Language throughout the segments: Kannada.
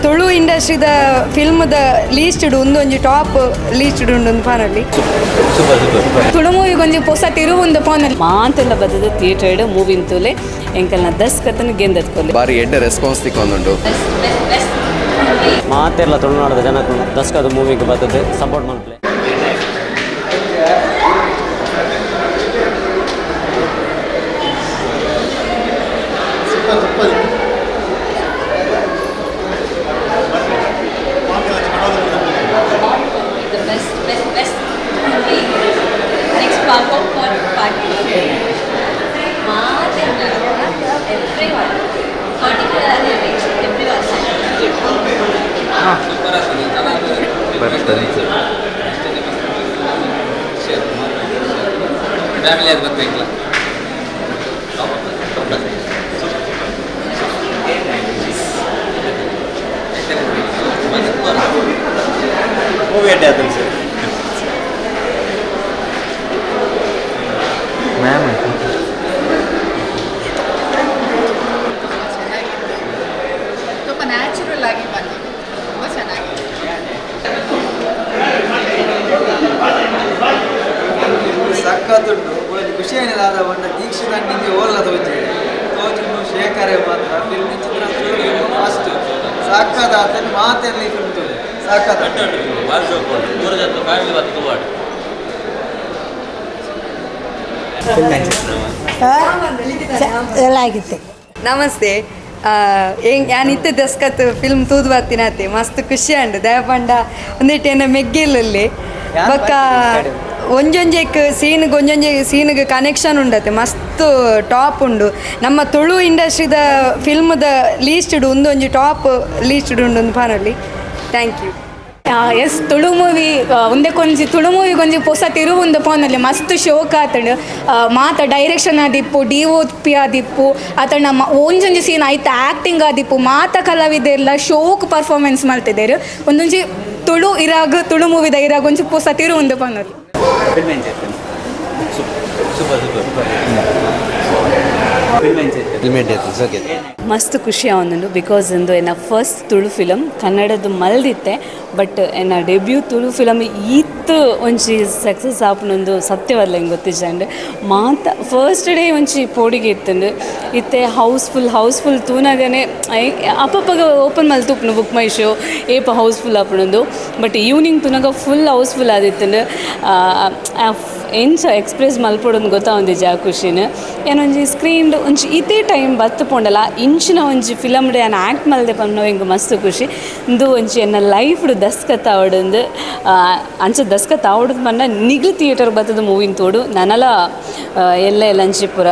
ತುಳು ಇಂಡಸ್ಟ್ರಿದ ಫಿಲ್ಮ್ದ ಲೀಸ್ಟ್ಡ್ ಒಂದೊಂದು ಟಾಪ್ ಲೀಸ್ಟ್ಡ್ ಉಂಡು ಪಾನಲ್ಲಿ ತುಳು ಮೂವಿಗೊಂಜಿ ಹೊಸ ತಿರುವು ಪಾನಲ್ಲಿ ಮಾತೆಲ್ಲ ಬದದ ಥಿಯೇಟರ್ ಮೂವಿನ ತೂಲೆ ಎಂಕಲ್ನ ದಸ್ಕತನ ಗೆಂದದ್ ಕೊಲ್ಲಿ ಬಾರಿ ಎಡ್ಡೆ ರೆಸ್ಪಾನ್ಸ್ ತಿಕ್ಕೊಂದುಂಡು ಮಾತೆಲ್ಲ ತುಳುನಾಡದ ಜನಕ್ಕೂ ದಸ್ಕದ ಮೂವಿಗೆ ಬರ್ತದೆ ಸಪೋರ್ಟ್ ಮಾಡ್ಲೆ ಫ್ಯಾಮಿಲಿ ಅದು ಬರ್ಬೇಕಿಲ್ಲ ಮೂವಿ ಅಡ್ಡೆ ಆತಲ್ಲ ಸರ್ ಮ್ಯಾಮ್ ತುಂಬ ನ್ಯಾಚುರಲ್ ಆಗಿ ಬಂದಿದೆ ತುಂಬ ಚೆನ್ನಾಗಿದೆ ಸಕ್ಕತ್ತುಂಟು ಖುಷಿ ಏನಿಲ್ಲ ಒಂದು ದೀಕ್ಷಿತ ನಿಮಗೆ ಓಲ್ಲದ ತೋಜುಂಡು ಶೇಖರೆ ಮಾತ್ರ ಫಿಲ್ಮ್ ಚಿತ್ರ ಫಸ್ಟ್ ಸಾಕಾದ ಮಾತೆಲ್ಲ ಫಿಲ್ಮ್ ತುಳು ಸಾಕಾದ ಎಲ್ಲ ಆಗಿತ್ತು. ನಮಸ್ತೆ. ಯಾನಿತ್ತೆ ದಸ್ಕತ್ ಫಿಲ್ಮ್ ತೂದು ಬರ್ತೀನತ್ತೆ ಮಸ್ತ್ ಖುಷಿ ಉಂಡು ದಯಪಂಡ ಒಂದಿಟ್ಟೇನ ಮೆಗ್ಗಿಲ್ಲಲ್ಲಿ ಬೊಕ್ಕ ಒಂಜೊಂಜೆಕ್ ಸೀನ್ಗೆ ಕನೆಕ್ಷನ್ ಉಂಡತ್ತೆ ಮಸ್ತ್ ಟಾಪ್ ಉಂಡು ನಮ್ಮ ತುಳು ಇಂಡಸ್ಟ್ರಿದ ಫಿಲ್ಮ್ದ ಲೀಸ್ಟ್ಡ್ ಒಂದೊಂದು ಟಾಪ್ ಲೀಸ್ಟ್ಡ್ ಉಂಡು ಪಾನಲ್ಲಿ thank you. Yes Tulu movie ಒಂದೇ ಕೊಂಚಿ ತುಳು ಮೂವಿಗೊಂಜಿ ಹೊಸ ತಿರುವು ಪಾನಲ್ಲಿ ಮಸ್ತ್ ಶೋಕ ಆತಂಡು ಮಾತ ಡೈರೆಕ್ಷನ್ ಆದಿಪ್ಪು DOP ಆದಿಪ್ಪು ಆತನ ಒಂಜೊಂಜಿ ಸೀನ್ ಆಯ್ತು ಆ್ಯಕ್ಟಿಂಗ್ ಆದಿಪ್ಪು ಮಾತ ಕಲಾವಿದೆಲ್ಲ ಶೋಕ್ ಪರ್ಫಾರ್ಮೆನ್ಸ್ ಮಾಡ್ತಿದ್ದಾರೆ ಒಂದೊಂಜಿ ತುಳು ಇರಾಗ ತುಳು ಮೂವಿದ ಇರಾಗ ಒಂಚಿ ಹೊಸ ತಿರುವು ಪಾನಲ್ಲಿ ಮಸ್ತ್ ಖುಷಿ ಆವೊಂದುಂಡು ಬಿಕಾಸ್ ಇಂದು ಎನ್ನ ಫಸ್ಟ್ ತುಳು ಫಿಲಮ್ ಕನ್ನಡದ ಮಲ್ದಿತ್ತೆ ಬಟ್ ಎನ್ನ ಡೆಬ್ಯೂ ತುಳು ಫಿಲಮ್ ಈತ್ ಒಂಚಿ ಸಕ್ಸಸ್ ಆಪುನೊಂದು ಸತ್ಯವಲ್ಲ ಹಿಂಗೆ ಗೊತ್ತಿಜಂಡು ಮಾತ ಫಸ್ಟ್ ಡೇ ಒಂಚಿ ಪೋಡಿಗೆ ಇತ್ತಂಡು ಇತ್ತೆ ಹೌಸ್ಫುಲ್ ತೂನಾಗನೆ ಅಪ್ಪಗ ಓಪನ್ ಮಲ್ತುಪ್ನು ಬುಕ್ ಮೈ ಶೋ ಏಪ ಹೌಸ್ಫುಲ್ ಆಪುನೊಂದು ಬಟ್ ಈವ್ನಿಂಗ್ ತೂನಾಗ ಫುಲ್ ಹೌಸ್ಫುಲ್ ಆದಿತ್ತಂಡು ಎಂಚ ಎಕ್ಸ್ಪ್ರೆಸ್ ಮಲ್ಪೊಡೊಂದು ಗೊತ್ತಾವೊಂದಿಜ್ಜಿ ಆ ಖುಷಿನ ಏನೊಂಜಿ ಸ್ಕ್ರೀನ್ಡ್ ಒಂಚಿ ಇದೇ ಟೈಮ್ ಬತ್ತುಪೊಂಡಲ್ಲ ಇಂಚಿನ ಒಂಜಿ ಫಿಲಮ್ ಡೆ ನಾನು ಆ್ಯಕ್ಟ್ ಮಲ್ದೆ ಪನ್ನೋ ಹಿಂಗೆ ಮಸ್ತ್ ಖುಷಿ ಇಂದು ಒಂಚಿ ಎನ್ನ ಲೈಫ್ಡು ದಸ್ಕತ್ ಆವಡೊಂದು ಅಂಚ ದಸ್ಕತ್ ಆವಡದು ಪನ್ನ ನಿಗ್ಲು ಥಿಯೇಟರ್ ಬತ್ತದ ಮೂವಿನ ತೋಡು ನನಲ ಎಲ್ಲ ಅಂಚಿ ಪೂರ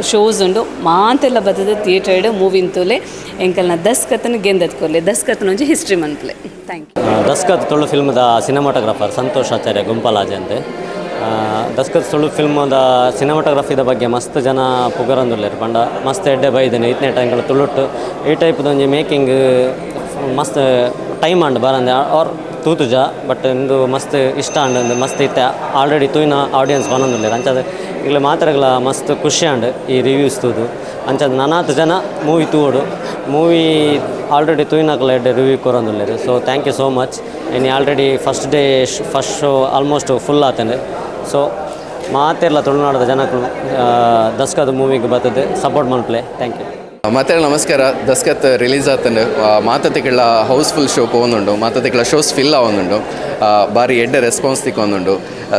ಶೋಸ್ ಉಂಡು ಮಾತೆಲ್ಲ ಬತ್ತದ ಥಿಯೇಟರ್ಡ್ ಮೂವಿನ ತೋಲೆ ಎಂಕಲ್ನ ದಸ್ಕತ್ನ ಗೆಂದದ್ ಕೊರ್ಲೆ ದಸ್ಕತ್ನ ಒಂಜಿ ಹಿಸ್ಟ್ರಿ ಮನ್ಪಲೆ ಥ್ಯಾಂಕ್ ಯು. ದಸ್ಕತ್ ತುಳು ಫಿಲ್ಮ್ದ ಸಿನಿಮಾಟೋಗ್ರಾಫರ್ ಸಂತೋಷ್ ಆಚಾರ್ಯ ಗುಂಪಲಾಜೆ ಅಂತೆ ದಸ್ಕತ್ ತುಳು ಫಿಲ್ಮದ ಸಿನಿಮಾಟೋಗ್ರಫಿದ ಬಗ್ಗೆ ಮಸ್ತ್ ಜನ ಪುಗರಂದುಲ್ಲೇರು ಪಂಡ ಮಸ್ತ್ ಎಡ್ಡೆ ಬೈದೇನೆ ಇತ್ತನೇ ಟೈಮ್ಗಳು ತುಳುಟ್ಟು ಈ ಟೈಪ್ದು ಒಂಜಿ ಮೇಕಿಂಗ್ ಮಸ್ತ್ ಟೈಮ್ ಅಂಡ್ ಬರಂದೆ ಅವ್ರು ತೂತುಜ ಬಟ್ ಇಂದು ಮಸ್ತ್ ಇಷ್ಟ ಅಂಡ್ ಮಸ್ತ್ ಇತ್ತೆ ಆಲ್ರೆಡಿ ತೂಯಿನ ಆಡಿಯನ್ಸ್ ಬನ್ನೊಂದುಲ್ಲೇರು ಅಂಚದ ಈಗಲೇ ಮಾತಾಡಗಳ ಮಸ್ತ್ ಖುಷಿ ಅಂಡ್ ಈ ರಿವ್ಯೂಸ್ ತೂದು ಅಂಚದ ನನಾತ್ ಜನ ಮೂವಿ ತೂಡು ಮೂವಿ ಆಲ್ರೆಡಿ ತೂಯಿನಾಕಲ ಎಡ್ಡೆ ರಿವ್ಯೂ ಕೊರೊಂದುಲ್ಲೇರು so thank you so much ಇನ್ನು already first day first show almost full ಆತಂಡೆ ಸೊ ಮಾತೆಲ್ಲ ತುಳುನಾಡದ ಜನಕ್ಕೂ ದಸ್ಕದ ಮೂವಿಗೆ ಬರ್ತದೆ ಸಪೋರ್ಟ್ ಮನ್ಪ್ಲೆ ಥ್ಯಾಂಕ್ ಯು. ಮತ್ತೆ ನಮಸ್ಕಾರ. ದಸ್ಕತ್ ರಿಲೀಸ್ ಆತಂಡು ಮಾತತಿಗಳ ಹೌಸ್ಫುಲ್ ಶೋ ಪೋವೊಂದುಂಡು ಮಾತತಿಗಳ ಶೋಸ್ ಫಿಲ್ ಆವೊಂದುಂಡು ಬಾರಿ ಎಡ್ಡೆ ರೆಸ್ಪಾನ್ಸ್ ತಿಕ್ಕೊಂದುಂಡು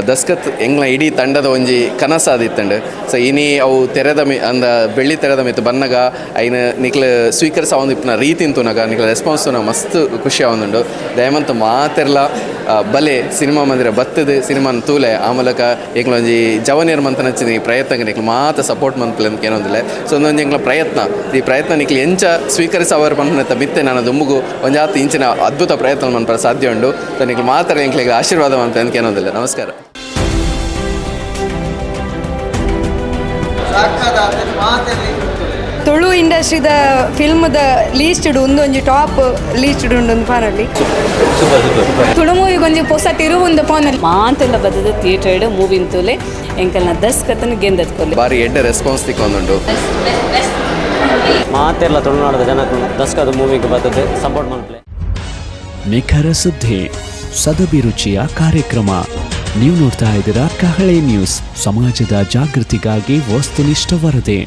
ದಸ್ಕತ್ ಎಂಗ್ಲ ಇಡೀ ತಂಡದ ಒಂಜಿ ಕನಸಾದಿತ್ತಂಡು ಸೊ ಇನಿ ಅವು ತೆರೆದ ಅಂದ ಬೆಳ್ಳಿ ತೆರೆದ ಮಿತ್ತು ಬನ್ನಗ ಐನ ನಿಕ್ಲು ಸ್ವೀಕರಿಸ ಆವೊಂದಿಪ್ಪನ ರೀತಿನ್ ತುನಗ ನಿಕ್ಲ ರೆಸ್ಪಾನ್ಸ್ ತುನಗ ಮಸ್ತ್ ಖುಷಿ ಆವೊಂದುಂಡು ದಯಮಂತ ಮಾತೆರ್ಲ ಬಲೆ ಸಿನಿಮಾ ಮಂದಿರ ಬತ್ತದ ಸಿನಿಮಾನ ತೂಲೆ ಆ ಮೂಲಕ ಎಂಗ್ಲೊಂಜಿ ಜವನಿಯರ್ ಮಂತನಚ್ಚಿನ ಈ ಪ್ರಯತ್ನಕ್ಕೆ ನಿಕ್ಲು ಮಾತ ಸಪೋರ್ಟ್ ಮನ್ಪಲೆ ಅಂತ ಏನೊಂದಿಲ್ಲ ಸೊ ಒಂದೊಂದು ಎಂಗ್ಲ ಪ್ರಯತ್ನ ಈ ಪ್ರಯತ್ನ ನಿಕ್ಲಿ ಎಂಚ ಸ್ವೀಕರಿಸವರು ಪಂಪನತ್ತ ಬಿತ್ತೆ ನಾನು ದುಂಬುಗು ಒಂಜಾತು ಇಂಚಿನ ಅದ್ಭುತ ಪ್ರಯತ್ನ ಮನ್ಪರ ಸಾಧ್ಯ ಉಂಡು ಸೊ ನಿಕ್ಲು ಮಾತಾಡ ಎಂಕ್ಲಿಗೆ ಆಶೀರ್ವಾದ ಮನ್ಪಲೆ ಅಂತ ಏನೊಂದಿಲ್ಲ. ನಮಸ್ಕಾರ. ತುಳು ಇಂಡಸ್ಟ್ರಿದ ಫಿಲ್ಮ್ದ ಲೀಸ್ಟ್ಡ್ ಒಂದೊಂದು ಟಾಪ್ ಲೀಸ್ಟ್ಡ್ ಉಂಡು ಪಾನಲ್ಲಿ ತುಳು ಮೂವಿಗೊಂಜಿ ಹೊಸ ತಿರುವು ಪಾನಲ್ಲಿ ಮಾತೆಲ್ಲ ಬರ್ತದ ಥಿಯೇಟರ್ಡ್ ಮೂವಿನ ತೂಲೆ ಎಂಕಲ್ನ ದಸ್ಕತ್ನ ಗೆಂದದ್ ಕೊರ್ಲೆ ಬಾರಿ ಎಡ್ಡೆ ರೆಸ್ಪಾನ್ಸ್ ತಿಕ್ಕೊಂದುಂಡು ಮಾತೆಲ್ಲ ತುಳುನಾಡದ ಜನಕ್ಕೂ ದಸ್ಕತ್ ಮೂವಿಗೆ ಬರ್ತದೆ ಸಪೋರ್ಟ್ ಮಾಡ್ಲಿ. ನಿಖರ ಸುದ್ದಿ, ಸದಭಿರುಚಿಯ ಕಾರ್ಯಕ್ರಮ. ನೀವು ನೋಡ್ತಾ ಇದ್ದೀರಾ ಕಹಳೆ ನ್ಯೂಸ್, ಸಮಾಜದ ಜಾಗೃತಿಗಾಗಿ ವಸ್ತುನಿಷ್ಠ ವರದಿ.